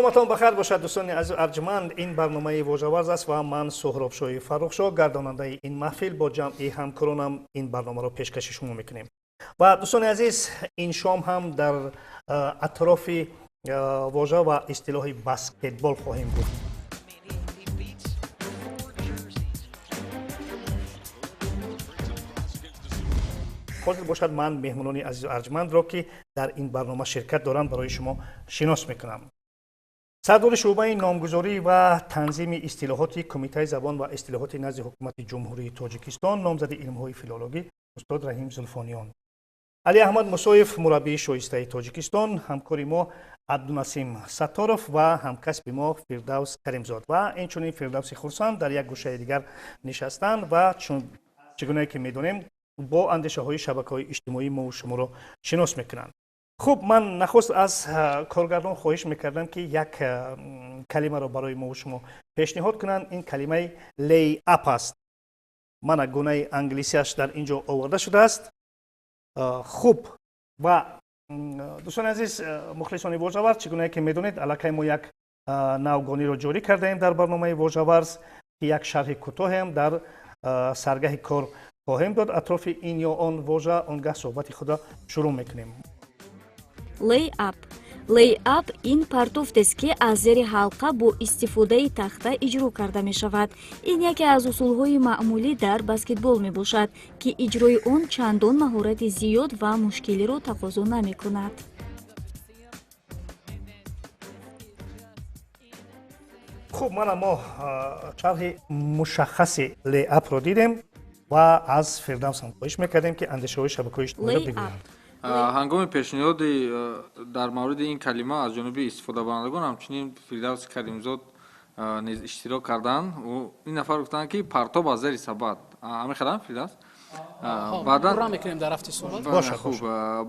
صومتان بخیر باشد دوستان عزیز ارجمند. این برنامه واژه‌ورز است و من سهراب شاه فرخشاه گرداننده این محفل با جمعی همکارانم این برنامه را پیشکش شما میکنیم. و دوستان عزیز این شام هم در اطراف واژه و اصطلاح بسکتبال خواهیم گفت. حاضر باشد من مهمانان عزیز ارجمند را که در این برنامه شرکت دارند برای شما شناس میکنم. سردار شعبه نامگذاری و تنظیم اصطلاحات کمیته زبان و اصطلاحات نزد حکومت جمهوری تاجیکستان نامزد علم‌های فیلولوژی استاد رحیم زلفانیان، علی احمد مسایف مربی شایسته تاجیکستان، همکار ما عبدالنسیم ستارов و همکسب ما فردوس کریمزاد و اینچنین فردوس خرسند در یک گوشه دیگر نشستند و چگونه که میدونیم با اندیشه های شبکه‌های اجتماعی ما و شما را شناس میکنند. خب من نخست از کارگردان خواهش میکردم که یک کلمه را برای ما و شما پیشنهاد کنند. این کلمه لی اپ است. من گونه انگلیسیش در اینجا آورده شده است. خوب و دوستان عزیز مخلصان واژه‌ورز، چگونه که میدونید الکی ما یک نوگانی را جاری کرده ایم در برنامه واژه‌ورز که یک شرح کوتاه هم در سرگاه کار خواهیم داد. اطراف این یا آن واژه آنگاه صحبت خود شروع میکنیم. лейап ин партофтест ки аз зери ҳалқа бо истифодаи тахта иҷро карда мешавад. ин яке аз усулҳои маъмулӣ дар баскетбол мебошад ки иҷрои он чандон маҳорати зиёд ва мушкилиро тақозо намекунад. خب ما شرح مشخص لعب رو دیدیم و از فردوس هم خواهش میکردیم که اندیشه های شبکه‌های اجتماعی رو بگویم. ҳангоми пешниҳоди дар мавриди ин калима аз ҷониби истифодабарандагон ҳамчунин фирдавси каримзод низ иштирок карданд. ин нафар гуфтанд ки партоб аз зери сабад. амехелам фирдавс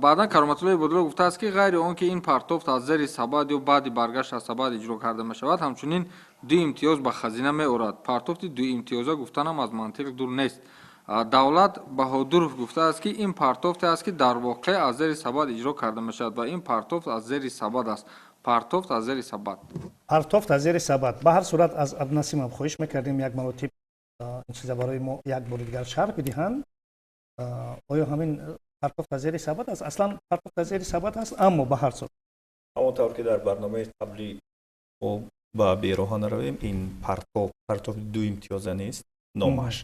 баъдан кароматуллои бодило гуфтааст ки ғайри он ки ин партофт аз зери сабад ё баъди баргашт аз сабад иҷро карда мешавад, ҳамчунин ду имтиёз ба хазина меорад. партофти ду имтиёза гуфтанам аз мантиқ дур нест. давлат баҳодуров гуфтааст ки ин партофте аст ки дар воқеъ аз зери сабад иҷро карда мешавад ва ин партофт аз зери сабад аст. партофт аз зери сабад. партофт аз зери сабад. ба ҳар сурат аз абдунасим хоҳиш мекардем як маротиб ин чиза барои мо як бори дигар шарҳ бидиҳанд. оё ҳамин партофт аз зери сабад аст? аслан партофт аз зери сабад аст, аммо ба ҳар сурат ҳамонтавр ки дар барномаи қаблӣ мо ба бероҳона равем, ин партоф ду имтиёза нест номаш.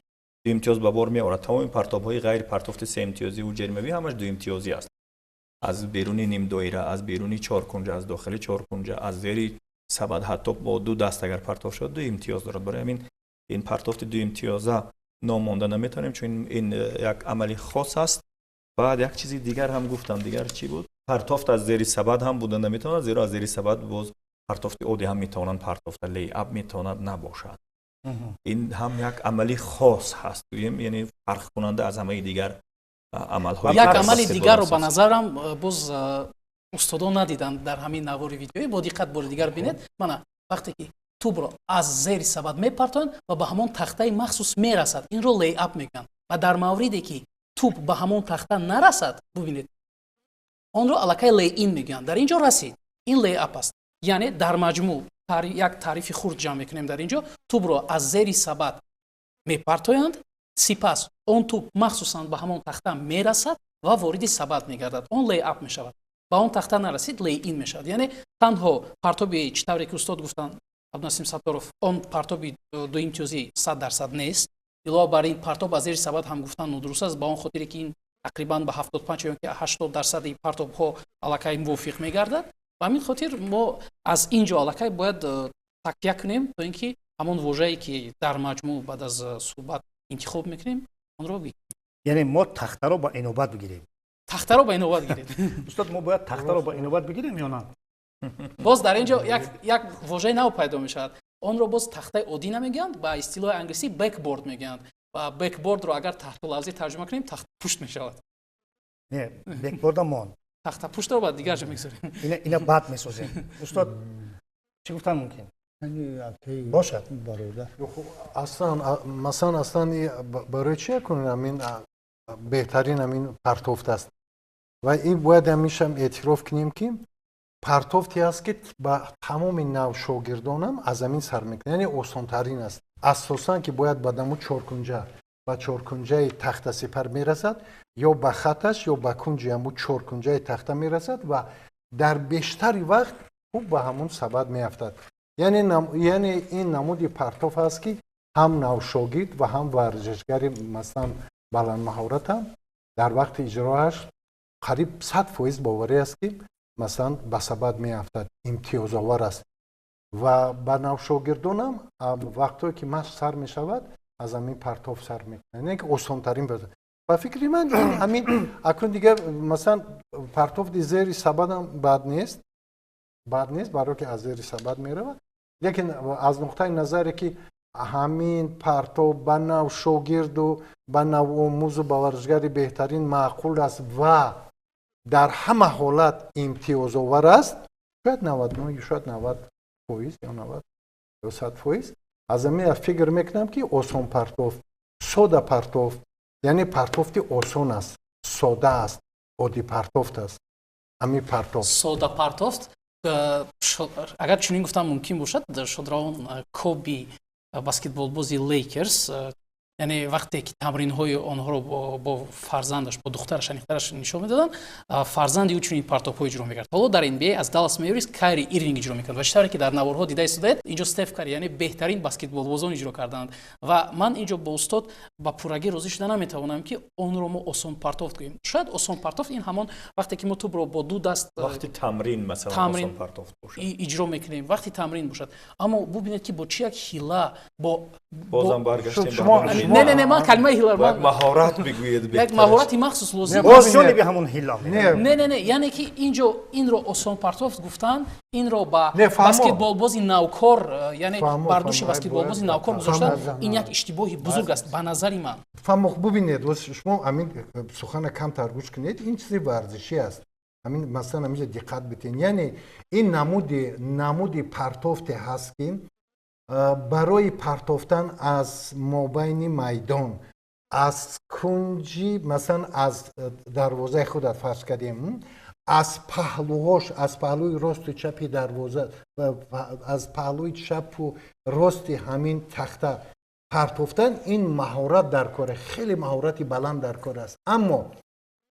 ду имтиёз ба бор меорад. тамоми партобҳои ғайри партофти се имтиёзиву ҷермавӣ ҳамаш ду имтиёзӣ аст. аз беруни нимдоира, аз беруни чоркунҷа, аз дохили чоркунҷа, аз зери сабад ҳатто бо ду даст агар партоф шуд ду имтиёз дорад. барои ҳамин ин партофти ду имтиёза ном монда наметавонем, чун ин як амали хос аст. баъд як чизи дигар ҳам гуфтам. дигар чӣ буд? партофт аз зери сабад ҳам буда наметавонад, зеро аз зери сабад боз партофти одӣ ҳам метавонанд партофта лейаб метавонад набошад. ин ҳам як амали хос ҳаст, яъне фарқкунанда аз ҳамаи дигар амалҳои. як амали дигарро ба назарам боз устодон надиданд дар ҳамин навори видеои. бо диққат бори дигар бинед. мана вақте ки тубро аз зери сабад мепартоянд ва ба ҳамон тахтаи махсус мерасад, инро лейап мегӯянд. ва дар мавриде ки туб ба ҳамон тахта нарасад, бубинед, онро аллакай лейин мегӯянд. дар инҷо расид, ин лейап аст. яъне дар маҷмӯъ як таърифи хурд ҷамъ мекунем дар инҷо. тубро аз зери сабад мепартоянд, сипас он туб махсусан ба ҳамон тахта мерасад ва вориди сабад мегардад. он лейап мешавад. ба он тахта нарасид, лейин мешавад. яъне танҳо партоби чӣ тавре ки устод гуфтанд абдунасим сатторов, он партоби ду имтиёзӣ 100% нест. илова бар ин партоб аз зери сабад ҳам гуфтан нодуруст аст, ба он хотире ки ин тақрибан ба 75 ё ки 80% партобҳо аллакай мувофиқ мегардад. ба ҳамин хотир мо аз инҷо аллакай бояд такя кунем то ин ки ҳамон вожае ки дар маҷмӯъ баъд аз суҳбат интихоб мекунем онро бигирем. яъне мо тахтаро ба инобат бигирем. тахтаро ба инобат гирем. устод мо бояд тахтаро ба инобат бигирем ё на? боз дар инҷо як вожаи нав пайдо мешавад. онро боз тахтаи оддӣ намегӯянд, ба истилоҳи англисӣ бэкборд мегӯянд. ва бэкбордро агар таҳтулавзӣ тарҷума кунем тахтапушт мешавад. не бэкборда мон тахтапуштро ба дигар ҷо мегузорем. ина бад месозем. устод чӣ гуфтан мумкин бошад? масалан аслан барои чӣ якунем амин беҳтарин амин партофт аст ва ин бояд ҳамешам эътироф кунем ки партофти аст ки ба тамоми навшогирдонам аз амин сар мекунад, яъне осонтарин аст. асосан ки бояд ба даму чоркунҷа ба чоркунҷаи тахтасипар мерасад ё ба хаташ ё ба кунҷи ҳамун чоркунҷаи тахта мерасад ва дар бештари вақт хуб ба ҳамун сабад меафтад. яъне ин намуди партоф аст ки ҳам навшогирд ва ҳам варзишгари масалан баландмаҳоратам дар вақти иҷроаш қариб 100% боварӣ аст ки масалан ба сабад меафтад, имтиёзовар аст. ва ба навшогирдонам вақтое ки машқ сар мешавад аз ҳамин партоф сар мекунад, не ки осонтарин бад. ба фикри ман ҳамин акнун дигар масалан партофи зери сабадам бад нест, барое ки аз зери сабад меравад, лекин аз нуқтаи назаре ки ҳамин партоф ба навшогирду ба навомӯзу ба варзишгари беҳтарин маъқул аст ва дар ҳама ҳолат имтиёзовар аст, шояд 99 шояд 90% ё 90 ё 100%. аз ҳамин фикр мекунам ки осон партоф, сода партоф, яъне партофти осон аст, сода аст, оддӣ партофт аст. ҳамин партоф сода партофт агар чунин гуфтам мумкин бошад, Шодравон Коби баскетболбози Лейкерс, яъне вақте ки тамринҳои онҳоро бо фарзандаш, бо духтараш, аниқтараш нишон медоданд, фарзанди ӯ чунин партофҳо иҷро мекард. ҳоло дар NBA аз Даллас Мэверикс Кайри Ирвинг иҷро мекард ва читаре ки дар наворҳо дида истодаед, инҷо Стеф Кари, яъне беҳтарин баскетболбозон иҷро карданд. ва ман инҷо бо устод ба пуррагӣ розӣ шуда наметавонам ки онро мо осон партофт гӯем. шояд осон партофт ин ҳамон вақте ки мо тӯбро бо ду даст вақти тамрин масалан осон партофт бошад иҷро мекунем, вақти тамрин бошад. аммо бубинед ки бо чӣ як ҳила бозам баргаштем не ман калимаи ҳила маҳорат бигӯед, як маҳорати махсус лозим. боз ҷониби ҳамун ҳилла. не яъне ки инҷо инро осон партофт гуфтан, инро ба баскетболбози навкор, яъне бардуши баскетболбози навкор гузоштан, ин як иштибоҳи бузург аст ба назари ман. фаҳмо бубинед, шумо ҳамин сухана камтар гӯш кунед, ин чизи варзишӣ аст. ҳамин масалан ҳаминҷа диққат битен, яъне ин намуди партофте ҳаст ки барои партофтан аз мобайни майдон, аз кунҷи масалан аз дарвозаи худат фарз кардем, аз паҳлӯҳош, аз паҳлӯи росту чапи дарвоза, аз паҳлӯи чапу рости ҳамин тахта партофтан, ин маҳорат дар кор, хеле маҳорати баланд дар кор аст. аммо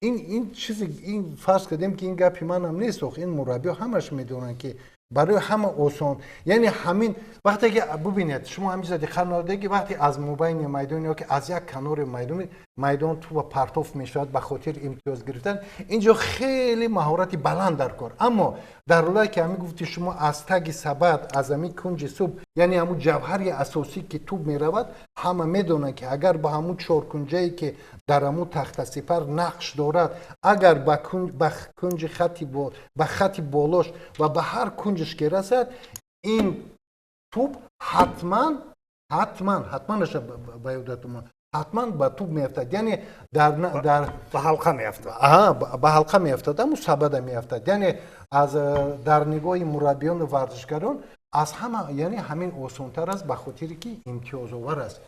ин чизе ин фарз кардем ки ин гапи манам нест, ин мураббиё ҳамаш медонанд ки барои ҳама осон, яъне ҳамин вақте ки бубинед шумо ҳамиҷа диққат надодед ки вақте аз мобайни майдон ё ки аз як канори майдон ту ба партоф мешавад ба хотир имтиёз гирифтан, инҷо хеле маҳорати баланд дар кор. аммо дар ҳолате ки ҳамин гуфти шумо аз таги сабад, аз ҳамин кунҷи суб, яъне ҳамун ҷавҳари асосӣ ки туб меравад, ҳама медонанд ки агар ба ҳамун чоркунҷае ки дар ҳамун тахтасипар нақш дорад, агар ба кунҷи ба хати болош ва ба ҳар кунҷиш ки расад, ин туб ҳатман аша ба ёдатум ҳатман ба туб меафтад, яъне ба ҳалқа меафтад. ба ҳалқа меафтад, аму сабада меафтад. яъне дар нигоҳи мураббиёну варзишгарон аз ҳама, яъне ҳамин осонтар аст ба хотире ки имтиёзовар аст.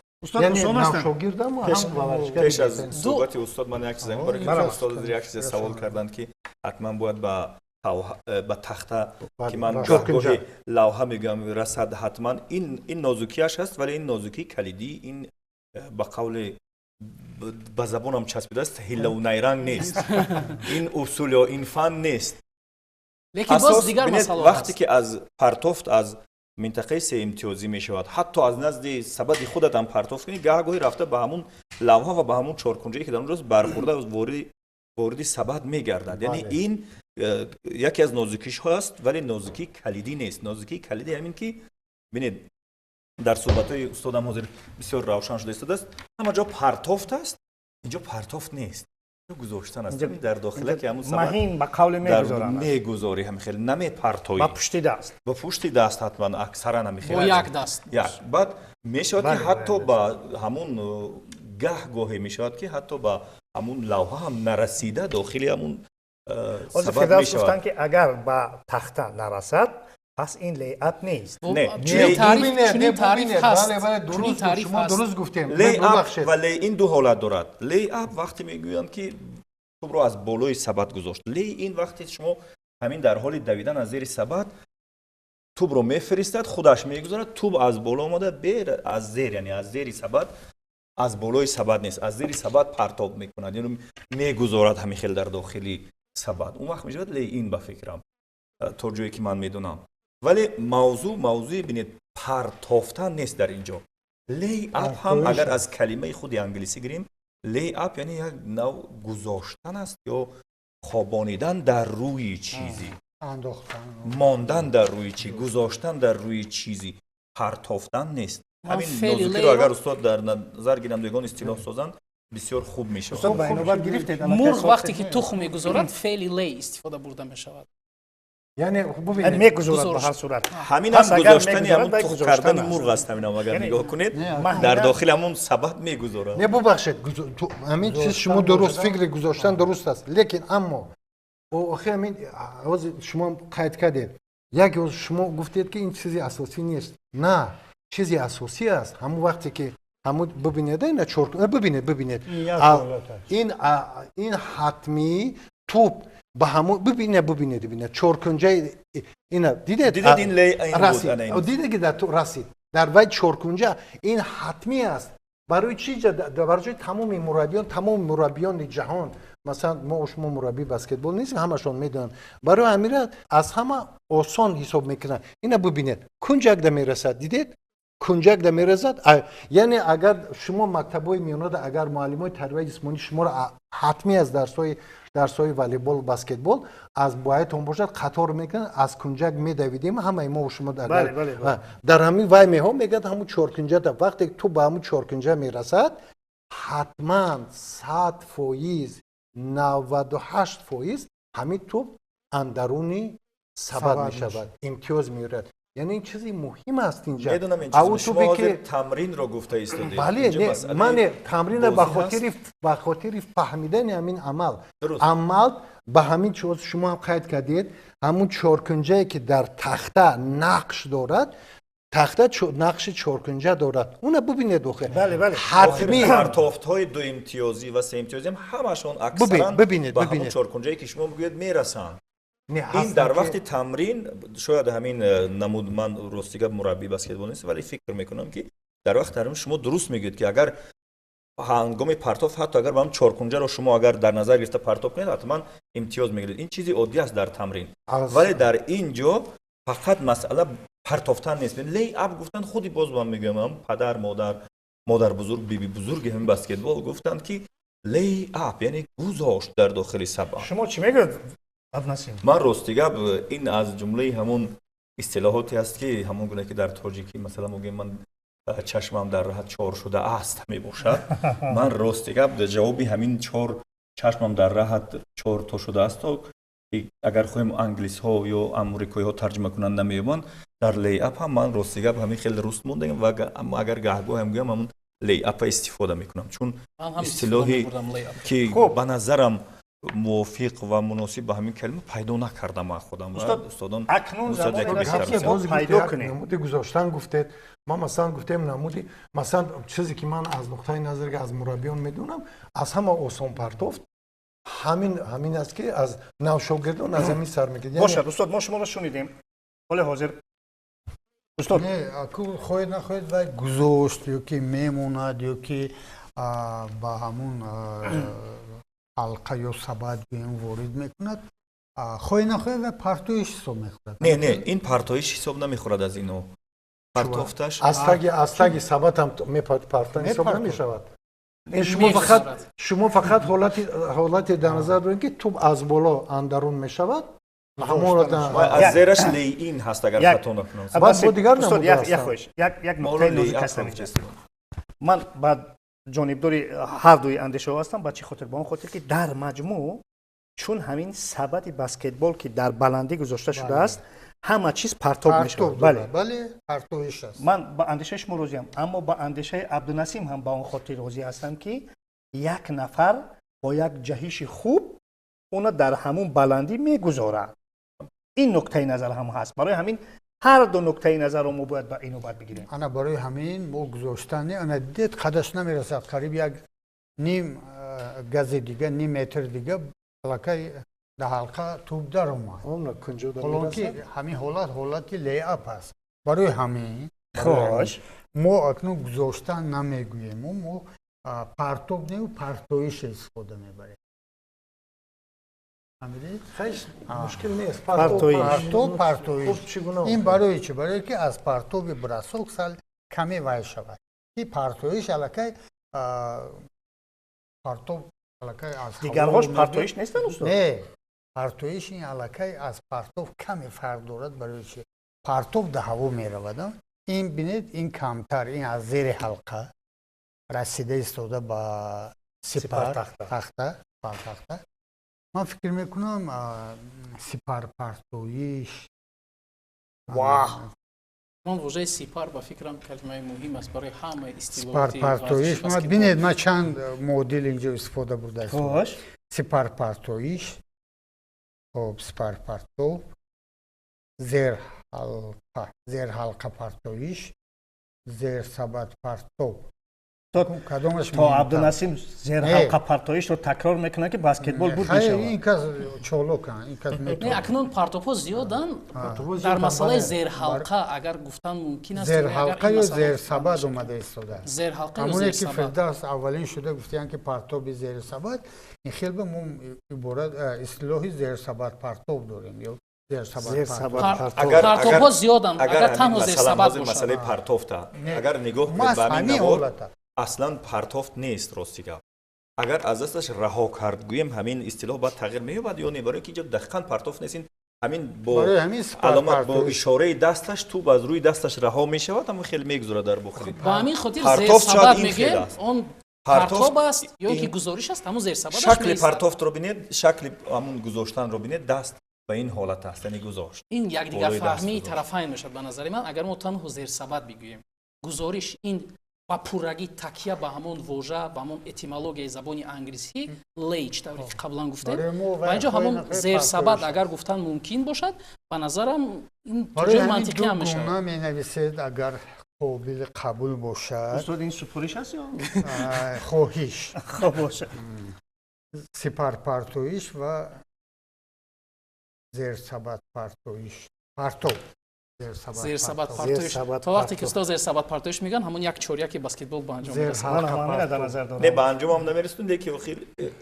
пеш аз суҳбати устод ман як чиз барои устод як чиз савол карданд ки ҳатман бояд ба тахта ки ман ҷойгоҳи лавҳа мегӯям расад, ҳатман ин нозукияш аст, вале ин нозукии калидӣ, ин ба қавли ба забонам часпидааст, ҳилаву найранг нест. ин усул ё ин фан нест. лекин боз дигар масъала аст. вақте ки аз партофт аз минтақаи сеимтиёзӣ мешавад, ҳатто аз назди сабади худатам партофт кунӣ, гаҳгоҳи рафта ба ҳамун лавҳа ва ба ҳамун чоркунҷае ки дар он рост бархӯрда вориди сабад мегардад. яъне ин яке аз нозукиҳо аст, вале нозукии калидӣ нест. нозукии калидӣ ҳамин ки бинед дар суҳбатҳои устодам ҳозир бисёр равшан шуда истодааст, ҳама ҷо партофт аст, инҷо партофт нест, гузоштан аст. дар дохила ки ҳамун сабад маҳин ба қавле мегузоранд, мегузорӣ ҳамихел намепартоӣ, ба пушти даст, ба пушти даст ҳатман аксаран ҳамихел бо як даст. баъд мешавад ки ҳатто ба ҳамун гаҳгоҳе мешавад ки ҳатто ба ҳамун лавҳа ҳам нарасида дохили ҳамун сабад мешавад. гуфтанд ки агар ба тахта нарасад, пас ин лейаб нест. дуруст гуфтем. лейаб ва лейин ду ҳолат дорад. лейаб вақте мегӯянд ки тубро аз болои сабад гузошт. лейин вақте шумо ҳамин дар ҳоли давидан аз зери сабад тубро мефиристад, худаш мегузорад, туб аз боло омода аз зер, яъне аз зери сабад, аз болои сабад нест, аз зери сабад партоб мекунад, яъне мегузорад ҳамин хел дар дохили сабад. Он вақт мешавад лейин ба фикрам, то ҷое ки ман медонам. Вале мавзӯи бинед партофтан нест дар инҷо. Lay up ҳам агар аз калимаи худи англисӣ гирем, lay up яъне як нав гузоштан аст ё хобонидан дар рӯи чизи, мондан дар рӯи чиз, гузоштан дар рӯи чизи, партофтан нест. ҳамин нозукиро агар устод дар назар гирандагон истилоҳ созанд бисёр хуб мешавад. мурғ вақте ки тухм мегузорад феъли лей истифода бурда мешавад. яъне бубинед мегузорад ба ҳар сурат. ҳамин ҳам гузоштани ҳамун тухм кардани мурғ аст. ҳамин ҳам агар нигоҳ кунед дар дохили ҳамун сабад мегузорад. не бубахшед, ҳамин чиз шумо дуруст фикри гузоштан дуруст аст, лекин аммо охир ҳамин шумо қайд кардед, як шумо гуфтед ки ин чизи асосӣ нест. На, чизи асосӣ аст. ҳамун вақте ки ҳамун бубинед, ина чорк бубинед ин ҳатмӣ туб ба ҳамун бубинед чоркунҷаи ина дидед ин лей ин дидед ки расид дар вай чоркунҷа ин ҳатмӣ аст. барои чӣ? барои тамоми мураббиёни ҷаҳон, масалан мо шумо мураббии баскетбол нестем, ҳамашон медонанд. барои ҳамира аз ҳама осон ҳисоб мекунанд. ина бубинед кунҷакда мерасад, дидед кунҷакда мерасад. яъне агар шумо мактабҳои миёнада агар муаллимои тарбияи ҷисмонӣ шуморо ҳатмӣ аст дарсҳои волейбол, баскетбол аз бояд бошад, қатор мекунад, аз кунҷак медавидем, ҳамаи мо шумо дар ҳамин вай меҳо мегӯяд ҳамун чоркунҷада. вақте ту ба ҳамун чоркунҷа мерасад, ҳатман 100%, 98% ҳамин ту андаруни сабад мешавад, имтиёз меёрад. яъне ин чизи муҳим аст инҷа. медонам ин чиз шумо ҳозир тамринро гуфта истодед. бале, ман тамрина ба хотири фаҳмидани ҳамин амал ба ҳамин чиз шумо ҳам қайд кардед, ҳамун чоркунҷае ки дар тахта нақш дорад, тахта нақши чоркунҷа дорад. уна бубинед охир ҳатмӣ партофтҳои дуимтиёзӣ ва сеимтиёзӣ ҳамашон аксаран ба ҳамун чоркунҷае ки шумо мегӯед мерасанд. ин дар вақти тамрин шояд ҳамин намуд, ман ростига мураббии баскетбол нестам, вале фикр мекунам ки дар вақти тамрин шумо дуруст мегӯед ки агар ҳангоми партоф, ҳатто агар ба ҳам чоркунҷаро шумо агар дар назар гирифта партоф кунед, ҳатман имтиёз мегиред. ин чизи оддӣ аст дар тамрин. вале дар ин ҷо фақат масъала партофтан нест. лей ап гуфтан худи боз ман мегӯям, падар модар бузург, биби бузурги ҳамин баскетбол гуфтанд ки лей ап яъне гузошт дар дохили сабад. шумо чӣ мегӯед? ман ростигап ин аз ҷумлаи ҳамун истилоҳоте аст ки ҳамон гуна ки дар тоҷикӣ масалан могӯем ман чашмам дар раҳат чор шудааст мебошад. ман ростигап ҷавоби ҳамин чор чашмам дар раҳат чор то шудааст ки агар хоҳем англисҳо ё амрикоиҳо тарҷима кунанд намеёбанд, дар лейап ҳам ман ростигап ҳамин хеле руст мондагам ва агар гаҳгоҳам гӯям ҳамун лейапа истифода мекунам, чун истилоҳи ки ба назарам мувофиқ ва муносиб ба ҳамин калима пайдо накардам ман худам. устодон акнун замони пайдо кунем. намуди гузоштан гуфтед. ман масалан гуфтем намуди масалан чизе ки ман аз нуқтаи назар аз мураббиён медонам, аз ҳама осон партофт ҳамин аст ки аз навшогирдон аз ҳамин сар мегирад. бошад устод, мо шуморо шунидем. ҳоле ҳозир устод хоҳед нахоҳед вай гузошт ё ки мемонад ё ки ба ҳамун ҳалқа ё сабад гӯем ворид мекунад, хоҳед нахоҳед ва партоиш ҳисоб мехӯрад. не ин партоиш ҳисоб намехӯрад. аз ино партофташ аз таги сабад ҳам партан ҳисоб намешавад. шумо фақат ҳолате дар назар доред ки туб аз боло андарун мешавад, аз зераш лейин ҳаст агар хато накунам. як нуқтаи нозик ҳастам. ман ба ҷонибдори ҳардуи андешаҳо ҳастам. ба чӣ хотир? ба он хотир ки дар маҷмӯъ чун ҳамин сабади баскетбол ки дар баландӣ гузошта шудааст, ҳама чиз партоб мешавад. бале партоиш аст. ман ба андешаи шумо розиам, аммо ба андешаи абдунасим ҳам ба он хотир розӣ ҳастам ки як нафар бо як ҷаҳиши хуб уна дар ҳамун баландӣ мегузорад. ин нуқтаи назар ҳам ҳаст. барои ҳамин ҳар ду нуқтаи назарро мо бояд ба инобат бигирем. ана барои ҳамин мо гузоштани ана дидед қадаш намерасад, қариб як ним гази дига, ним метр дига балакай дар ҳалқа тӯб даромад. اون کنجودا ҳолонки میرسد ҳамин ҳолати леап аст. барои ҳамин خوش мо акнун гузоштан намегӯем, мо партоб не партоиш истифода мебарем. фаҳмидед? خیش مشکل نیست پرتویش. партоиш. خوب چگونه ин барои чӣ? барое ки аз партоби бросок сал каме вай шавад. ки партоиш аллакай партоб аллакай аз دیگرهاش ҳаво پرتویش نیستن استاد не партоиш ин аллакай аз партоб каме фарқ дорад. барои чӣ? партоб дар ҳаво меравад. ин бинед ин камтар, ин аз зери ҳалқа расида истода ба сипартахта. ман фикр мекунам сипарпартоиш ман вожаи сипар ба фикрам калимаи муҳим аст барои ҳамаи истилоҳоти сипарпартоиш бинед ман чанд модел инҷо истифода бурда خوش сипарпартоиш сипарпартов зерҳалқапартоиш зерсабадпартов кадомаш تو عبدالنسیم زیر حلقه پرتویش رو تکرار میکنه که بسکتبال بود خیر میشه این کس چولوکن این کس не میتونه акнун партопҳо зиёдан партопҳо дар зиёдан, масъалаи бале. зерҳалқа агар гуфтан мумкин аст зерҳалқа ё зерсабад омада истода зерҳалқа ё ҳамоне ки зерсабад фирдавс аввалин шуда гуфтиян ки партоби зерсабад ин хел ба мо иборат истилоҳи зерсабад партоб дорем ё зерсабад زیرسبد партоб پرتو партопҳо зиёдан агар танҳо зерсабад масъалаи бошад партофта агар нигоҳ мас ба ҳамин ҳамин навод ҳолата аслан партофт нест рости гап агар аз дасташ раҳо кард гӯем ҳамин истилоҳ баъд тағйир меёбад ё не барои ки инҷо дақиқан партофт нест ин ҳамин бо барои ҳамин аломат бо сипарпартоиш ишораи дасташ туб аз рӯи дасташ раҳо мешавад ама хеле мегузорад дар бохирин ба ҳамин хотир партофт зерсабад шояд ин мегӯем хел аст. он партофт партоб аст ё ки ин гузориш аст ҳамун зерсабадаш шакли меистад партофтро бинед шакли ҳамун гузоштанро бинед даст ба ин ҳолат аст яъне гузошт ин якдигарфаҳмии болои даст гузошт. тарафайн мешавад ба назари ман агар мо танҳо зерсабад бигӯем гузориш ин ба пуррагӣ такя ба ҳамон вожа ба ҳамон этимологияи забони англисӣ лейч тавре ки қаблан гуфтем барои мо ба инҷо ҳамон партоиш зерсабад аст. агар гуфтан мумкин бошад ба назарам ин барои ҷои ҳамин мантиқӣ ду ҳам мешавад гуна менависед агар қобили қабул бошад استاد این سپوریش هست یا хоҳиш خب باشه сипарпартоиш ва зерсабадпартоиш партов зерсабад Зерсабад партоиш то вақте ки партоиш. устод зерсабад партоиш мегӯянд ҳамон як чоряки баскетбол ба анҷом Зер- мерасад من همین در نظر не دارم ба анҷомам намерасонде ки охир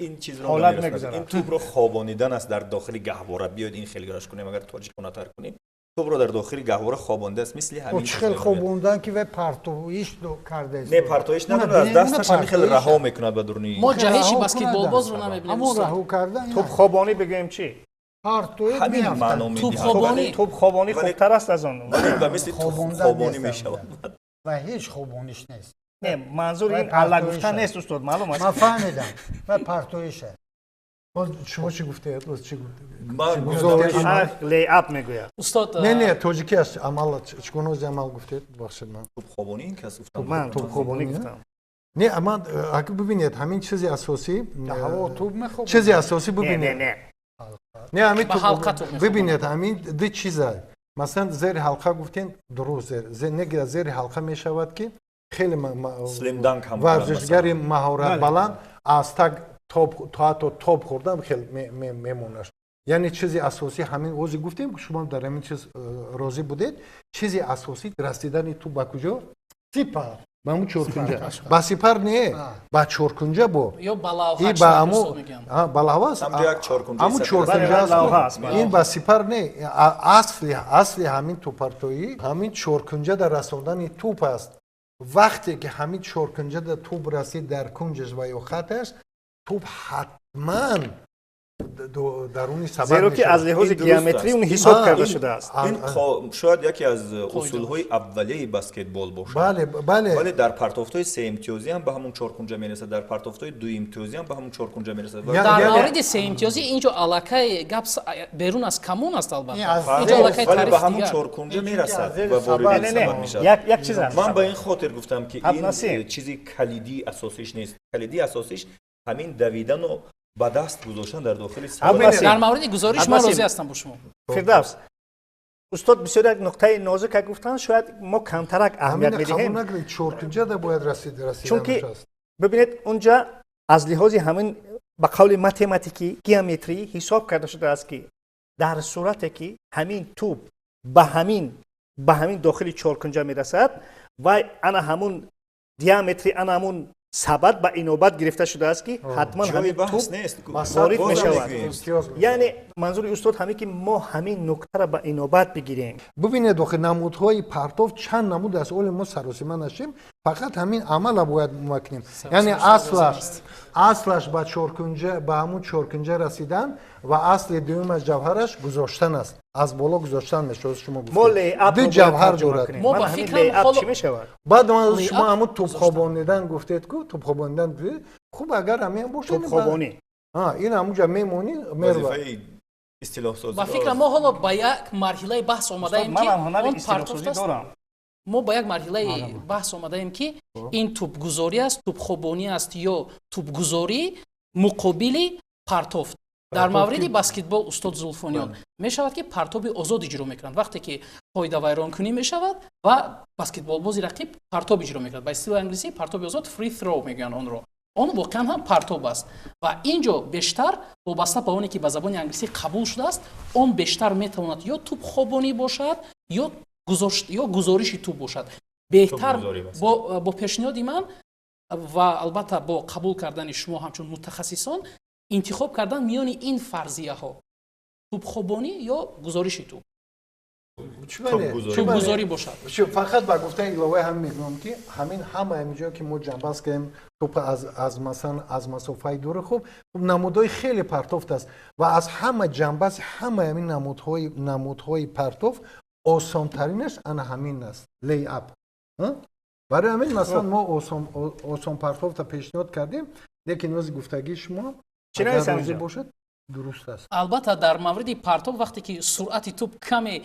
ин чизро ҳолат намерасонад. мегузарад. ин тӯбро хобонидан аст дар дохили гаҳвора биёед ин хелгираш кунем агар тоҷиконатар кунем тӯбро дар дохили гаҳвора хобонида аст мисли ҳамин ҳамин чӣ хел хобондан ки вай партоиш карда не партоиш надорад аз дасташ ҳамин хел раҳо мекунад ба дуруни мо ҷаҳиши баскетболбозро намебинем ҳамон устод раҳо кардан توپ خوابانی بگیم چی партоиш ҳамин маъно توپ медиҳад. خوابانی. توپ خوابانی ولی- خوبتر است از آن вале ба мисли хобондан хобонӣ нестам. мешавад ва ҳеҷ хобониш нест نه منظور ولی این الله پرتویش گفتن هست. نیست استاد معلوم ман است фаҳмидам ва партоиша باز شما چی گفته باز چی گفته ман گزارش لی اپ میگوید устод نه نه توجیکی است عمل چگونه از عمل گفته بخشید من توп хобонӣ ин кас гуфтам من توپ خوابانی خوابانی، گفتم نه اما اگه ببینید همین چیزی اساسی дар ҳаво тӯб مخوابد چیزی اساسی نه نه ببینید نه نه همین به حلقه توپ می‌خوابونید. ببینید همین دو چیزه مثلا زیر حلقه گفتین درست زیر نگه زیر حلقه میشود که خیلی Slam dunk هم ورزشگری مهارت بله. بلند از تک توپ تا حتی توپ خوردن خیلی میمونه یعنی چیزی اساسی همین روزی گفتیم که شما در همین چیز راضی بودید چیزی اساسی رسیدن تو به کجا сипар به همون چورکنجا با سپر نه با چورکنجا با ё ба این лавҳач با устод همون мегӯянд بلحوه است همجا یک چهارکنجه همون سفید. چورکنجا بله، است لوحه است. این با سپر نه اصلی همین توپرتویی همین چورکنجا در رساندن توپ است وقتی که همین چورکنجا در توپ رسید در کنجش و یا خطش توپ حتما درونی سبب زیرا که از لحاظ این درست گیومتری است. اون حساب آه، کرده این- شده است ин шояд яке аз усулҳои аввалияи баскетбол бошад بله بله вале дар партофтҳои сеимтиёзӣ ҳам ба ҳамун чоркунҷа мерасад дар партофтҳои дуимтиёзӣ ҳам ба ҳамун чоркунҷа мерасад Я- дар я- мавриди сеимтиёзӣ инҷо аллакай гап берун аз камон аст این албатта از инҷо زیر аллакай вале ба тариф ҳамун дигар чоркунҷа این мерасад که از ва زیر вориди نه сабаб نه мешавад یک چیز است ман ба ин хотир гуфтам ки Абнасим. ин чизи калидии асосиш нест калидии асосиш ҳамин давидану ба даст гузоштан дар дохили Абнасим. дар мавриди гузориш ман Аббасим. розӣ ҳастам бо шумо فردوس استاد بسیار یک نقطه نازک گفتن شاید ما کمترک اهمیت همین قبول میدهیم نکنید چورکنجا در باید رسیدن چون که اونجاست. ببینید اونجا از لحاظ همین ба қавли математикӣ геометрӣ ҳисоб карда шудааст ки дар сурате ки ҳамин туб ба ҳамин дохили чоркунҷа мерасад ва ана ҳамун диаметри ана ҳамун сабад ба инобат гирифта шудааст ки ҳатман ҷои ҳамин баҳс туб нест. ворид Боз мешавад. мегӯем. яъне манзури устод ҳаме ки мо ҳамин нуктаро ба инобат бигирем. бубинед охи намудҳои партов чанд намуд аст оли мо саросима нашем фақат ҳамин амала бояд макунем яъне аслаш ба чоркунҷа ба ҳамун чоркунҷа расидан ва асли дуюмаш ҷавҳараш гузоштан аст аз боло гузоштан мешавад шумо мо лейап ду ҷавҳар дорад мо ман ба ҳамин фикрам лейап ҳоло- чӣ мешавад баъд шумо ҳамун тубхобонидан гуфтед ку тубхобонидан хуб агар ҳамин бошад тубхобонӣ ин ҳамунҷа мемонӣ мерва вазифаи истилоҳсозӣ ба фикрам мо ҳоло ба як марҳилаи баҳс омадаем ки манам ҳунари он истилоҳсозӣ партофт аст. дорам. мо ба як марҳилаи баҳс омадаем ки ин тубгузорӣ аст тубхобонӣ аст ё тубгузорӣ муқобили партофт. дар мавриди баскетбол устод зулфониён мешавад ки партоби озод иҷро мекунанд вақте ки қоидавайронкунӣ мешавад ва баскетболбози рақиб партоб иҷро мекунад ба истилоҳи англисӣ партоби озод free throw мегӯянд онро он воқеан ҳам партоб аст ва ин ҷо бештар вобаста ба оне ки ба забони англисӣ қабул шудааст он бештар метавонад ё тубхобонӣ бошад ё гузориши туб бошад беҳтар Тубгузорӣ бошад. бо пешниҳоди ман ва албатта бо қабул кардани шумо ҳамчун мутахассисон интихоб кардан миёни ин фарзияҳо тубхобонӣ ё гузориши туб тубгузорӣ бошад фақат ба гуфтани иловаи ҳам мегӯям ки ҳамин ҳама ҳаминҷо ки мо ҷанбаст кардем тупа аз масалан аз масофаи дури хуб намудҳои хеле партофт аст ва аз ҳама ҷанбаси ҳама ҳамин намудҳои партоф осонтаринаш ана ҳамин аст лейап барои ҳамин масалан мо осон партофта пешниҳод кардем лекин ози гуфтагии шумо Чӣ агар нависам розӣ инҷо? бошад дуруст аст албатта дар мавриди партоб вақте ки суръати туб каме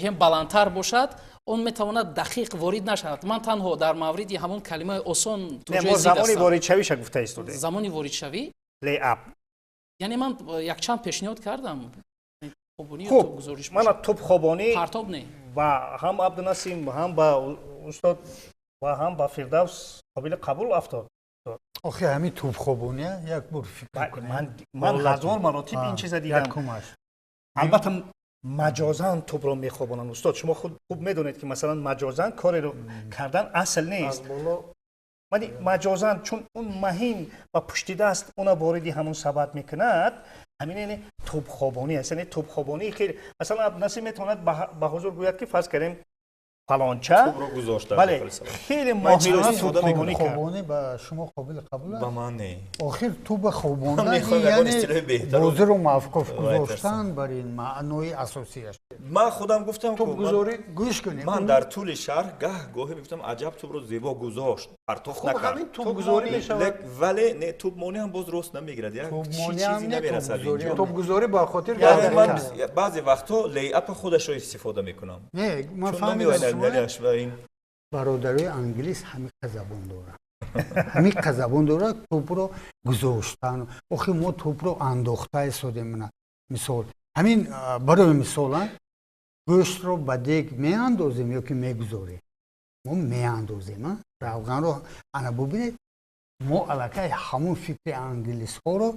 гем баландтар бошад он метавонад дақиқ ворид нашавад ман танҳо дар мавриди ҳамон калимаи осон Не, мо замони воридшавиша гуфта истодем. замони воридшавӣ Лейап. яъне ман якчанд пешниҳод кардам тубхобонӣ ё Хуб, тубгузориш мана тубхобонӣ партоб не ва ҳам абдунасим ҳам ба устод ва ҳам ба фирдавс қобили қабул афтод. охи ҳамин тубхобония як бор фикр кунем ман ҳазор маротиб ин чиза дидам. якумаш албатта маҷозан тубро мехобонанд устод шумо худ хуб медонед ки масалан маҷозан кореро кардан асл нест вале маҷозан чун он маҳин ва пушти даст она вориди ҳамон сабад мекунад ҳамин яъне тубхобонӣ аст яъне тубхобонӣ хеле масалан абдунасим метавонад ба ҳузур гӯяд ки фарз кардем фалонча Тубро гузошта бале дохили сабад. хеле чиро моҳирона истифода тубхобонӣ кард. хобонӣ ба шумо қобили қабул ба аст ман не охир туба хобондан мехоҳам ягон истилоҳи беҳтар бозиро мавқуф Right, гузоштан бар ин маънои асосияш ман худам гуфтам ку тубгузорӣ гӯш кунед ман дар тӯли шаҳр гоҳе мегуфтам аҷаб тубро зебо гузошт партоф хуб накард ҳамин тубгузорӣ мешавад вале не тубмонӣ ҳам боз рост намегирад як Тубмонӣ чизи ҳам не, намерасад тубгузорӣ инҷо ҳам. тубгузорӣ ба хотир яъне ман кардани баъзе вақтҳо лейапа худашро истифода мекунам не ман чун намеояд фаҳмидам налиаш ва ин бародарои англис ҳамиқа забон дорад ҳамиқа забон дорад тӯбро гузоштан охи мо тӯбро андохта истодем мисол ҳамин барои мисолан гӯштро ба дег меандозем ё ки мегузорем мо меандозем равғанро ана бубинед мо аллакай ҳамун фикри англисҳоро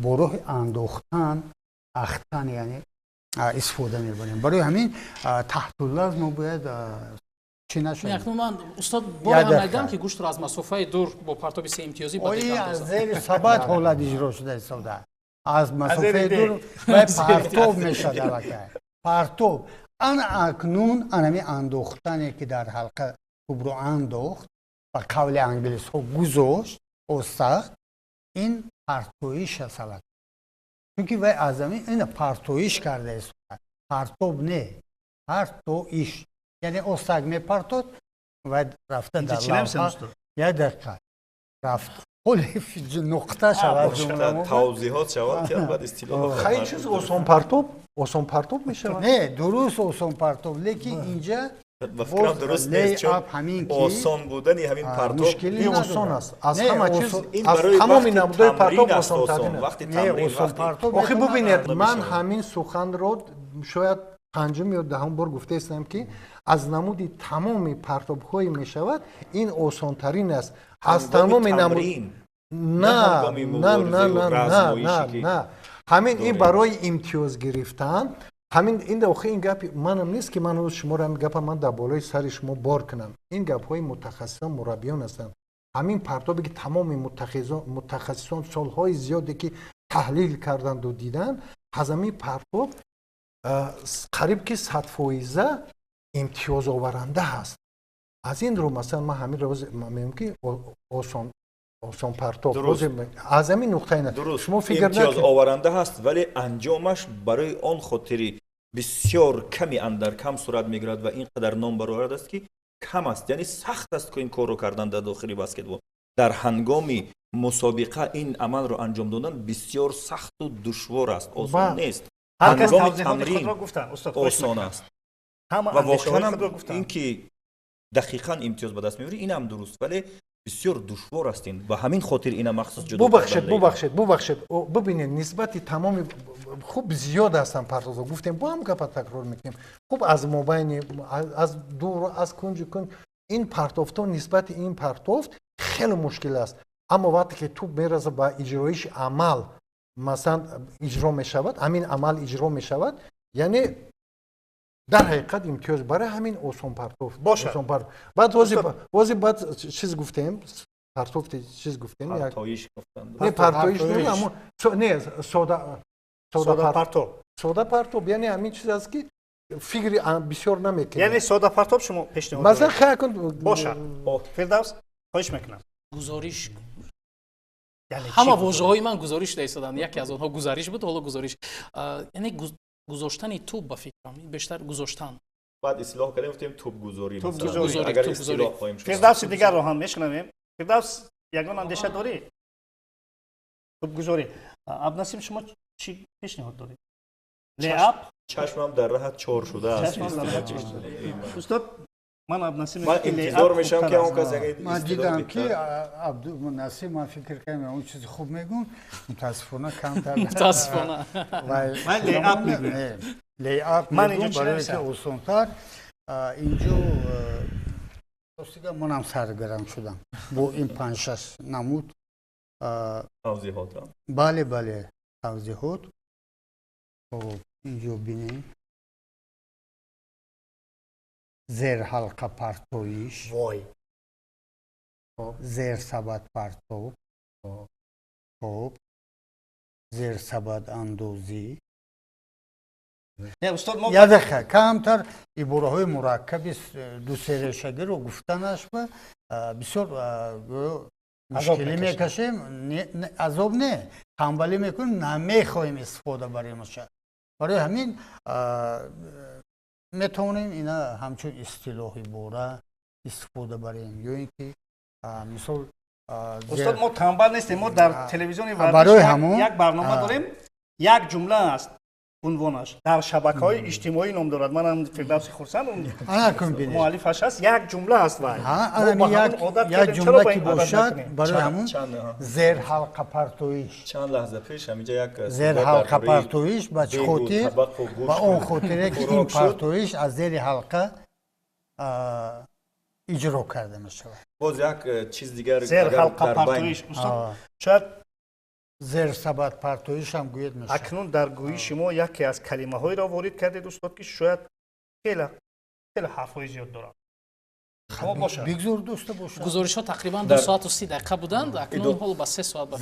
бо роҳи андохтан ахтан яъне истифода мебарем барои ҳамин таҳтуллафз мо бояд чӣ нашавем акнун ман устод Я боре ҳам дақиқа. найдам ки гӯштро аз масофаи дур бо партоби се имтиёзӣ ба ои дег аз андозад. зери сабад ҳолат иҷро шуда истода аз масофаи зери дур ба партоб мешад аллакай партоб ана акнун анами андохтане ки дар ҳалқа тубро андохт ба қавли англисҳо гузошт остахт ин партоиш аст аллакай чунки вай аз ҳамин ина партоиш карда истода партоб не партоиш яъне остак мепартод ва рафта Инҷа дар чӣ намисам, лавҳа устод? як дақиқа рафт ҳоли нуқта шавад ҷумламо тавзиҳот шавад ки баъд истилоҳ хай чиз осон партоб мешавад не дуруст осон партоб лекин инҷа ба фикрам дуруст нест чун лейап ҳамин ки осон будани ҳамин партоб мушкилӣ ин надорад. осон аст аз Не, ҳама осон- чиз ин аз барои тамоми вақти намудҳои партоб тамрин аст осонтарин осон аст вақти не тамрин осон вақти партоб охи метавонад бубинед намешавад. ман ҳамин суханро шояд панҷум ё даҳум бор гуфтаистам ки аз намуди тамоми партобҳое мешавад ин осонтарин аст аз тамоми намуд тамрин نه هنگامی نه مبارزه نه و نه نه رزمایشی نه که نه همین این داریم. برای امتیاز گرفتن همین این داخل این گپ منم نیست که من روز شما رو همین گپ من در بالای سر شما بار کنم این گپ های متخصصان مربیان هستند همین پرتابی که تمام متخصصان سالهای زیادی که تحلیل کردند و دیدن از همین پرتاب قریب که 100% امتیاز آورنده هست از این رو مثلا من همین روز میگم که آسان پرتاب از همین نقطه نه درست شما فکر امتیاز نکنید آورنده هست ولی انجامش برای آن خاطری بسیار کمی اندر کم صورت میگیرد و اینقدر نام برآورده است که کم است یعنی سخت است که این کار رو کردن در داخل بسکتبال در هنگام مسابقه این عمل رو انجام دادن بسیار سخت و دشوار است آسان نیست هر کس هنگام توضیحات خود تمرین را گفتن استاد خواهش آسان می‌کنم. است همه و اندیشه‌های واقعا خود را هم گفتن. این که دقیقاً امتیاز به دست میبری این هم درست ولی بسیار دشوار است این و همین خاطر این مخصوص جدا ببخشید ببینید نسبت تمام خوب زیاد هستن پرتازا گفتیم با هم گپ تکرار میکنیم خوب از مابین از دور از کنج این پرتافت نسبت این پرتافت خیلی مشکل است اما وقتی که تو میرسه با اجرایش عمل مثلا اجرا میشود همین عمل اجرا میشود یعنی در حقیقت امتیاز برای همین آسان پرتافت باشد. بعد بعد چیز گفتیم پرتافت چیز گفتیم یک پرتایش گفتن نه پرتایش نه اما نه ساده پرتاب یعنی همین چیز است که فکر بسیار نمیکنه یعنی ساده پرتاب شما پیشنهاد مثلا دارید خیلی کن باشد فردوس خواهش میکنم گزارش یعنی ҳама چی воҷаҳои ман гузориш дастаданд яке аз онҳо гузариш буд ҳоло гузориш яъне гузоштани тӯб ба фикрам бештар гузоштан بعد اصلاح کردیم گفتیم توپ گذاری توپ مثلا. گذاری، اگر توپ اصطلاح گذاری. خواهیم شد فردوس دیگر رو هم میشنویم فردوس یگان اندیشه داری توپ گذاری عبدالنسیم شما چی پیشنهاد دارید لیاب چشمم در راه چور شده است چشمم در راه چور استاد من عبدالنسیم من انتظار میشم که اون کسی اگه من دیدم که عبدالنسیم من فکر کنم اون چیز خوب میگون متاسفانه کمتر متاسفانه من لیاب میگم لیاب من میگم اینجا برای چی که آسان‌تر اینجا راستیگه منم سرگرم شدم با این 5-6 نمود توضیحات را بله توضیحات خب اینجا بینیم زیر حلقه پرتویش وای زیر سبد پرتو خب زیر سبد اندازی نه استاد ما یا دقیقه کمتر عباره‌های مرکب دو سه ریشگی رو گفتنش به بسیار مشکلی میکشیم عذاب نه تنبلی میکنیم نمیخوایم استفاده برای همین میتونیم اینا همچون اصطلاحی بوره استفاده بریم یا اینکه مثال استاد ما تنبل نیستیم ما در تلویزیون برای ورزش همون یک برنامه داریم یک جمله است عنوانش در شبکه‌های اجتماعی نام دارد منم فردوس خورسند اون مؤلفش هست یک جمله است وای یک جمله که باشد برای همون زیر حلقه پرتویش چند لحظه پیش همینجا یک زیر حلقه پرتویش با چه خاطر با اون خاطره که این پرتویش از زیر حلقه اجرا کرده می شود باز یک چیز دیگر زیر حلقه پرتویش استاد شاید زیر سبد پرتویش هم گوید میشه اکنون در گویی شما یکی از کلمه هایی را وارد کردید استاد که شاید خیلی حرفای زیاد دارد بگذار دوست باشه گزارش‌ها تقریبا 2 ساعت و 30 دقیقه بودند اکنون حالا با 3 ساعت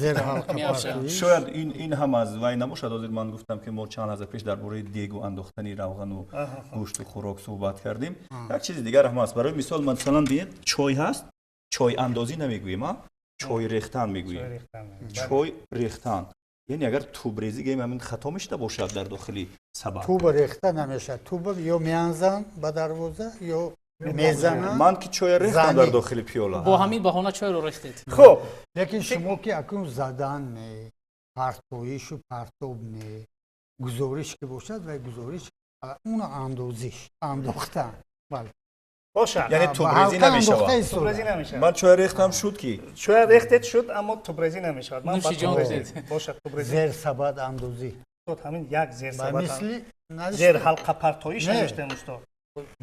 می‌افزایند شاید این هم از وای نباشد من گفتم که ما چند لحظه پیش درباره دیگ و انداختن روغن و گوشت و خوراک صحبت کردیم یک چیز دیگر هم هست برای مثلا ببینید چای هست چای اندازی نمیگوییم ما چای ریختن میگوییم چای ریختن یعنی اگر توپ ریزی گیم همین خطا میشه باشد در داخلی سبد توپ ریخته نمیشه توپ یا میانزن به دروازه یا میزنن من که چای ریختم در داخل پیاله با همین بهانه چای رو ریختید خب لیکن شما که اکنون زدن نه پرتویش و پرتاب نه گزارش که باشد و گزارش اون اندازش انداختن بله باشه یعنی توبریزی نمیشه من چای ریختم شد کی چای ریختت شد اما توبریزی نمیشه من باشه زیر سبد اندازی تو همین یک زیر سبد زیر حلقه پرتویش نوشتم استاد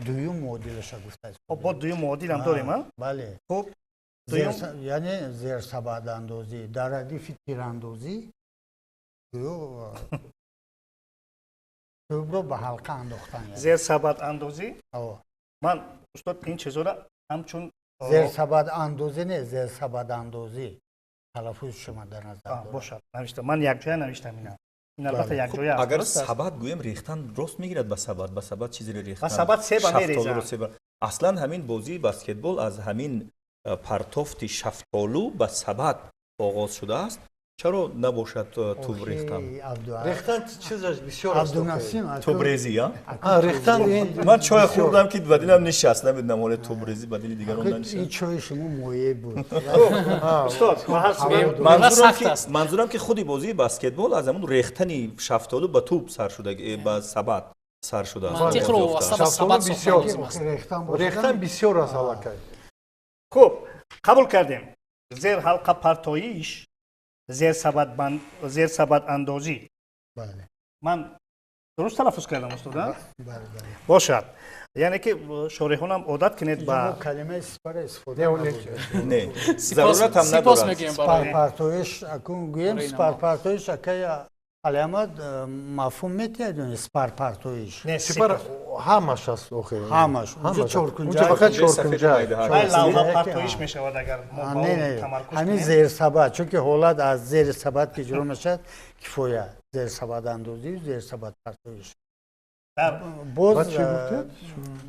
دویم مدلش گفته است با دویم مدل هم داریم ها بله خب یعنی زیر سبد اندازی در ردیف تیراندازی توپ رو به حلقه انداختن. زیر سبد اندازی من استاد این چیزا را همچون زیر سبد اندازی نه، زیر سبد اندازی تلفظ شما در نظر دارم. باشد نوشته من یک جای نوشتم این البته یک جای است. اگر سبد گویم ریختن درست میگیرد به سبد چیزی ریختن. به سبد سیب میریزن. اصلا همین بازی بسکتبال از همین پرتوفت شفتالو به سبد آغاز شده است. چرا نباشد توپ ریختن؟ ریختن چیزش بسیار است. توبریزی ها؟ ریختن من چای خوردم که بدیلم نشست نمیدونم حال توبریزی بدیل دیگران ننشست. این چای شما مایه بود. استاد منظورم که خودی بازی بسکتبال از همون ریختن شفتالو به توپ سر شده به سبد سر شده است. شفتالو بسیار ریختن بسیار است حالا. خوب قبول کردیم. زیر حلقه پرتایش زیر سبد اندازی. بله. من درست تلفظ کردم استاد؟ بله. باشد. یعنی که شارحان هم عادت کنید با کلمه سپر استفاده نه ضرورت هم ندارد. سپر پرتایش اکن گویم سپر پرتایش اکه علامت مفهوم میتیدون سپر پرتایش. نه سپر همش است آخه. همش. اونجا چورکنجای. فقط چورکنجای. لوحه پرتایش میشود اگر ما تمرکز کنیم. همین زیر سبد چون که حالت از زیر سبد که اجرا میشد کفایه. زیر سبد اندازی زیر سبد پرتایش. باز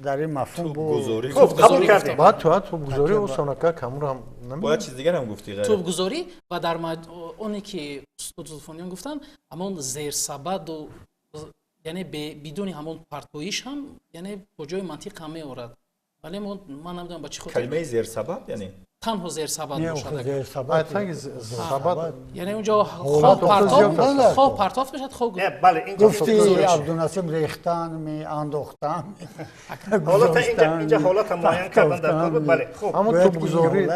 در این مفهوم گذاری قبول کردیم. بعد تو گذاری اوسانکا کامور هم نمیشه. باید چیز دیگر هم گفتی غیر توپ گذاری و در اونی که استاد زلفانیان گفتن همون زیر سبد و یعنی بدون همون پرتویش هم یعنی کجای منطق هم میورد. ولی من نمیدونم با چی خاطر کلمه زیر سبد یعنی تنها زیر سبد باشد. زیر سبد. سبد یعنی اونجا خواه پرتاف بشد خواه نه بله اینجا گفتی عبدالنصیم ریختن می انداختن. حالت اینجا حالت معین کردن در کار بود. بله خوب. اما توپ گذاری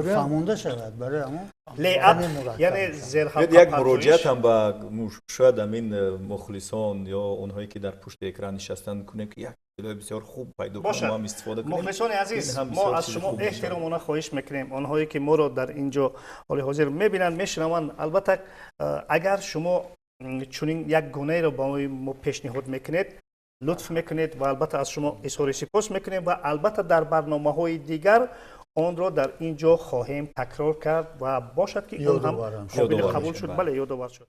فهمونده شود برای همون لیعت یعنی زیر حلقه یک مراجعت هم به شاید همین مخلصان یا اونهایی که در پشت اکران نشستن کنیم که یک اطلاع بسیار خوب پیدا کنیم هم استفاده کنیم. مخلصان عزیز ما از شما احترامانه خواهش میکنیم آنهایی که ما رو در اینجا حال حاضر میبینن میشنون البته اگر شما چنین یک گونه رو با ما پیشنهاد میکنید لطف میکنید و البته از شما اظهار سپاس میکنیم و البته در برنامه‌های دیگر آن را در اینجا خواهیم تکرار کرد و باشد که اون هم قابل قبول شد. بله یادآور شد.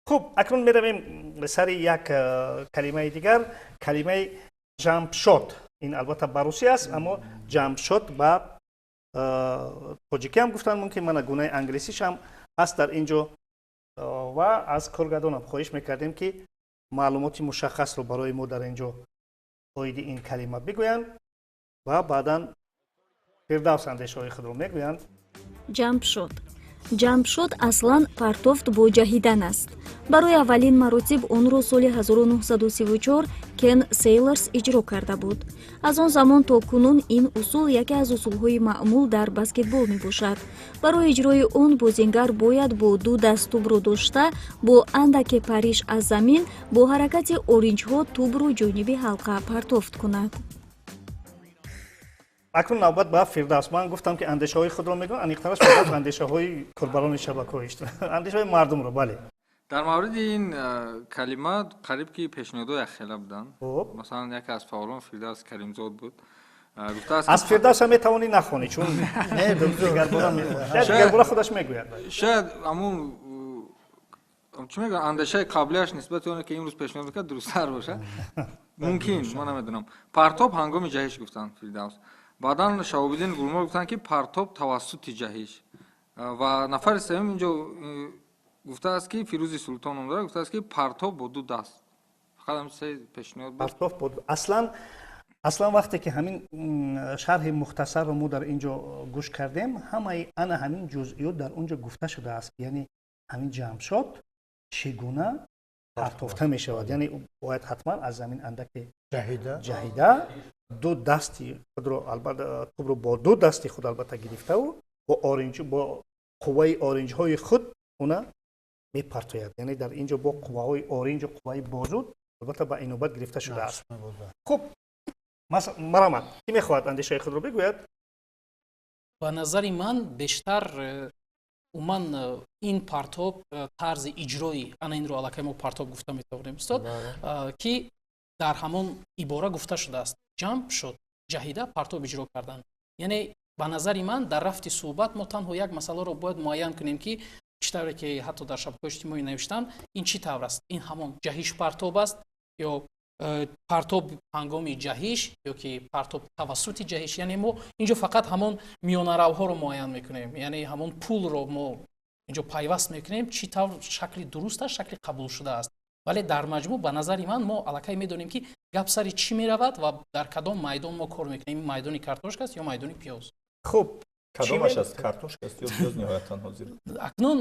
خب اکنون میرویم سر یک کلمه دیگر کلمه جمپ شات. این البته به روسی است اما جمپ شات با تاجیکی هم گفتن ممکن من گونه انگلیسیش هم هست در اینجا و از کارگردان هم خواهش میکردیم که معلومات مشخص رو برای ما در اینجا باید این کلمه بگویند و بعدا فردوس اندیشه های خود رو میگویند. جمپ شات. جамп шуд аслан партофт бо ҷаҳидан аст. барои аввалин маротиб онро соли 1934 кен сейлорс иҷро карда буд. аз он замон то кунун ин усул яке аз усулҳои маъмул дар баскетбол мебошад. барои иҷрои он бозингар бояд бо ду даст тӯбро дошта бо андаке париш аз замин бо ҳаракати оринҷҳо тӯбро ҷониби ҳалқа партофт кунад. اکنون نوبت به فردوس. من گفتم که اندیشه های خود را میگم انیقترش فردوس اندیشه های کاربران شبکه‌ای است. اندیشه های مردم رو. بله در مورد این کلمات قریب که پیشنهادهای خیلی بودن. مثلا یکی از فعالان فردوس کریمزاد بود. گفته است از فردوس هم میتوانی نخونی چون نه دیگر بولا خودش میگوید. شاید همون چی میگن اندیشه قبلیش نسبت اون که امروز پیشنهاد میکنه درست‌تر باشه. ممکن من نمیدونم. پرتاب هنگام جهش گفتن فردوس. بعداً شهاب‌الدین گلمرد گفتن که پرتاب توسط جهش و نفر سوم اینجا گفته است که فیروز سلطان اون داره گفته است که پرتاب با دو دست. فقط هم سه پیشنهاد بود. پرتاب بود. اصلا وقتی که همین شرح مختصر رو ما در اینجا گوش کردیم همین جزئیات در اونجا گفته شده است. یعنی همین جمع شد چگونه پرتافته می شود. یعنی باید حتما از زمین اندک جهیده دو دستی خود رو البته توپ رو با دو دستی خود البته گرفته و با قوه آرنج های خود اون мепартояд, яъне дар инҷо бо қувваҳои оринҷу қувваи бозуд албатта ба инобат гирифта шудааст. хуб, марамад кӣ мехоҳад андешаи худро бигӯяд? ба назари ман бештар уман ин партоб тарзи иҷрои ана инро аллакай мо партоб гуфта метавонем устод, ки дар ҳамон ибора гуфта шудааст ҷамъ шуд ҷаҳида партоб иҷро кардан. Яъне ба назари ман дар рафти суҳбат мо танҳо як масъаларо бояд муайян кунем ки чӣ тавре ки ҳатто дар шабакаҳои иҷтимоӣ навиштам ин чӣ тавр аст, ин ҳамон ҷаҳиш партоб аст ё партоб ҳангоми ҷаҳиш ё ки партоб тавассути ҷаҳиш. Яъне мо инҷо фақат ҳамон миёнаравҳоро муайян мекунем, яъне ҳамон пулро мо инҷо пайваст мекунем чӣ тавр шакли дурусташ шакли қабулшуда аст. вале дар маҷмӯъ ба назари ман мо аллакай медонем ки гап сари чӣ меравад ва дар кадом майдон мо кор мекунем, ин майдони картошка аст ё майдони пиёз. хуб, кадомаш аст, картошка аст ё пиёз ниҳоятан ҳозир? акнун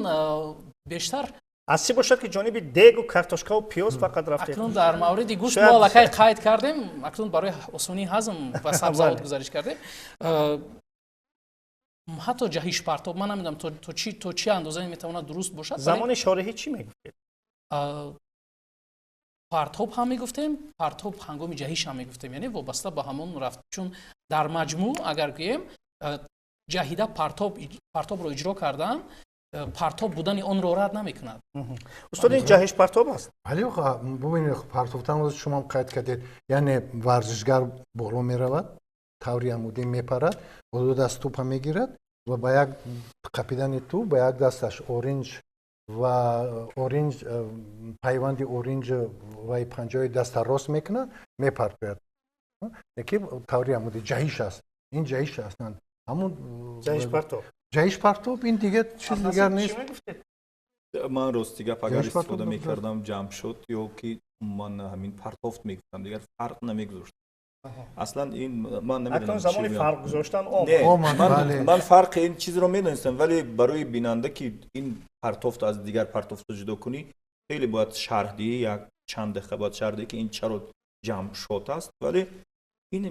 бештар аз чӣ бошад ки ҷониби дегу картошкаву пиёз фақат рафтед? акнун дар мавриди гӯшт мо аллакай қайд кардем, акнун барои осонии ҳазм ба сабзавот гузариш кардем. ҳатто ҷаҳиш партоб ман намедонам то чӣ андозае метавонад дуруст бошад. замони шориҳӣ чӣ мегуфтед? партоб ҳам мегуфтем, партоб ҳангоми ҷаҳиш ҳам мегуфтем, яъне вобаста ба ҳамон рафт. чун дар маҷмӯъ агар гӯем ҷаҳида партобро иҷро кардан, партоб будани онро рад намекунад. устод ин ҷаҳиш партоб аст? вале бубинед партобтан шумо қайд кардед, яъне варзишгар боло меравад, таври амудӣ мепарад, бо ду даст тӯпа мегирад ва ба як қапидани тӯп ба як дасташ оринҷ ва оринҷ пайванди оринҷ ва панҷаҳои даста рост мекунад, мепартояд. ки таври амудӣ ҷаҳиш аст. ин ҷаҳиш ҳастанд. ҳамун ҷаҳиш партоб. ҷаҳиш партоб ин дигар чиз дигар нест. ман рости гап агар истифода мекардам ҷамъ шуд ё ки ман ҳамин партофт мегуфтам, дигар фарқ намегузоштам. аслан ин ман акнун замони фарқ гузоштан ман фарқи ин чизро медонистам, вале барои бинанда ки ин партофт аз дигар партофтро ҷудо кунӣ хеле бояд шарҳ диҳӣ, як чанд дақиқа бояд шарҳ диҳӣ ки ин чаро ҷамъ шуд аст. вале ин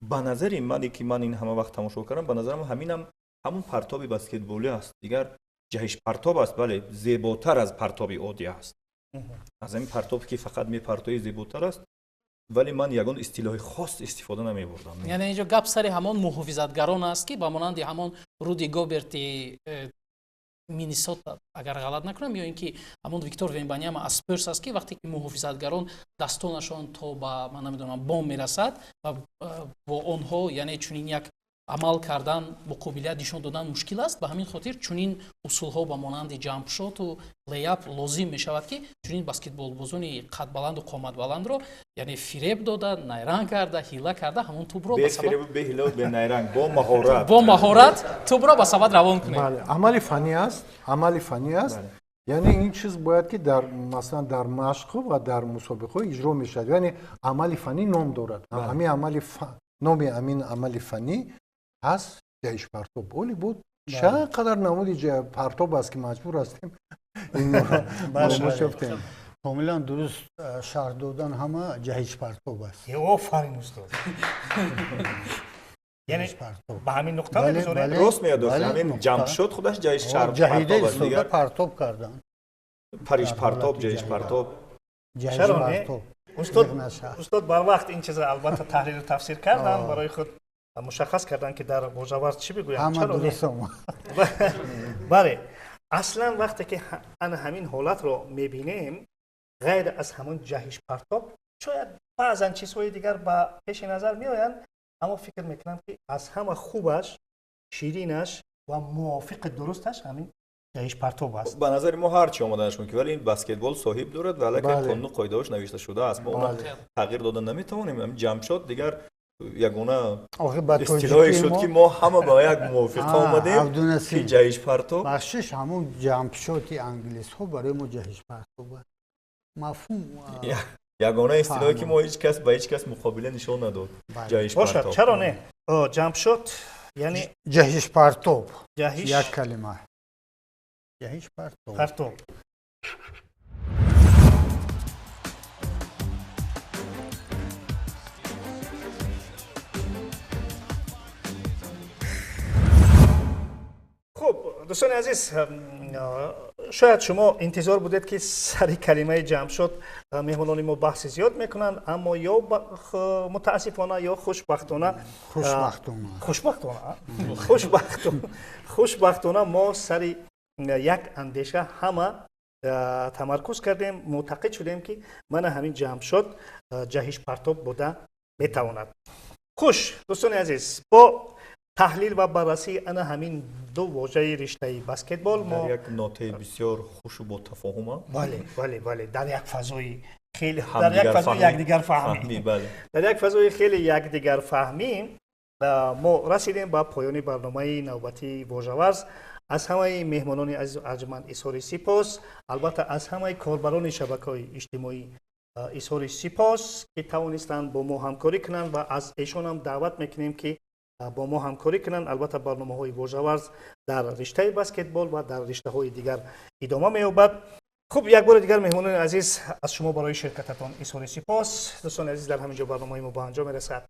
ба назари мане ки ман ин ҳама вақт тамошо кардам, ба назарам ҳаминам ҳамун партоби баскетболӣ аст. дигар ҷаҳиш партоб аст, бале зеботар аз партоби оддӣ аст. аз ҳамин партобе ки фақат мепартоӣ зеботар аст, вале ман ягон истилоҳи хос истифода намебурдам. яъне инҷо гап сари ҳамон муҳофизатгарон аст ки ба монанди ҳамон руди гоберти миннесота агар ғалат накунам, ё ин ки ҳамон Виктор Вембаньяма аз Спёрс аст ки вақте ки муҳофизатгарон дастонашон то ба ман намедонам бом мерасад ва бо онҳо яъне чунин як амал кардан муқобилият нишон додан мушкил аст. ба ҳамин хотир чунин усулҳо ба монанди ҷампшоту лейап лозим мешавад ки чунин баскетболбозони қадбаланду қоматбаландро яъне фиреб дода, найранг карда, ҳила карда ҳамон тӯбро бо маҳорат тӯбро ба сабад равон кунед. амали фанӣ аст. яъне ин чиз бояд ки дар масалан дар машқҳо ва дар мусобиқаҳо иҷро мешавад. яъне амали фанӣ ном дорад. номи ҳамин амали фанӣ ҳаст ҷаҳиш партоб. оли буд чақадар намуди партоб аст ки маҷбур ҳастем иношафтем. комилан дуруст шарҳ додан ҳама ҷаҳиш партоб аст. офарин устод. яъне ба ҳамин нуқта мегузоред? рост меядост, ҳамин ҷамъ шуд худаш ҷаҳиш ҷаҳида истода партоб кардан. париш партоб, ҷаҳиш партоб. чаро не? устод барвақт ин чизро албатта таҳриру тафсир кардан, барои худ мушаххас кардан ки дар божавард чӣ бигӯям. ҳама дуруст омад. бале аслан вақте ки ана ҳамин ҳолатро мебинем, ғайр аз ҳамон ҷаҳиш партоб шояд баъзан чизҳои дигар ба пеши назар меоянд, аммо фикр мекунам ки аз ҳама хубаш, ширинаш ва мувофиқи дурусташ ҳамин ҷаҳиш партоб аст. ба назари мо ҳар чӣ омаданаш мумкин, вале ин баскетбол соҳиб дорад ва аллакай қонуну қоидаҳош навишта шудааст. мо тағйир дода наметавонем. ҳамин ҷамъ шуд дигар ягона истилоҳе шуд ки мо ҳама ба як мувофиқа омадем ки ҷаҳиш партоб. бахшиш ҳамон ҷамъшоти англисҳо барои мо ҷаҳиш партоб аст. мафҳум ягона истилоҳе ки мо ҳеҷ кас ба ҳеҷ кас муқобила нишон надод. ҷаҳиш бошад, чаро не? ҷамъшод яъне ҷаҳиш партоб. ҷаҳиш як калима. ҷаҳиш партоб. хуб, дӯстони азиз, شاید شما انتظار بودید که سر کلمه جمشید مهمانان ما بحث زیاد میکنند، اما یا متاسفانه یا خوشبختانه خوشبختانه ما سر یک اندیشه همه تمرکز کردیم، معتقد شدیم که من همین جمشید جهش پرتاب بوده میتواند. خوش دوستان عزیز، با تحلیل و بررسی انا همین دو واژه رشته بسکتبال ما در یک نوته بسیار خوش و با تفاهم، بله در یک فضای خیلی در یک فضای خیلی یکدیگر فهمی ما رسیدیم به پایان برنامه نوبتی واژه‌ورز. از همه مهمانان عزیز و ارجمند اظهار سپاس، البته از همه کاربران شبکه‌های اجتماعی اظهار سپاس که توانستند با ما همکاری کنند و از ایشان هم دعوت میکنیم که با ما همکاری کنند. البته برنامه‌های واژه‌ورز در رشته بسکتبال و در رشته‌های دیگر ادامه می‌یابد. خب یک بار دیگر مهمانان عزیز از شما برای شرکتتان اظهار سپاس. دوستان عزیز در همینجا برنامه ما به انجام میرسد.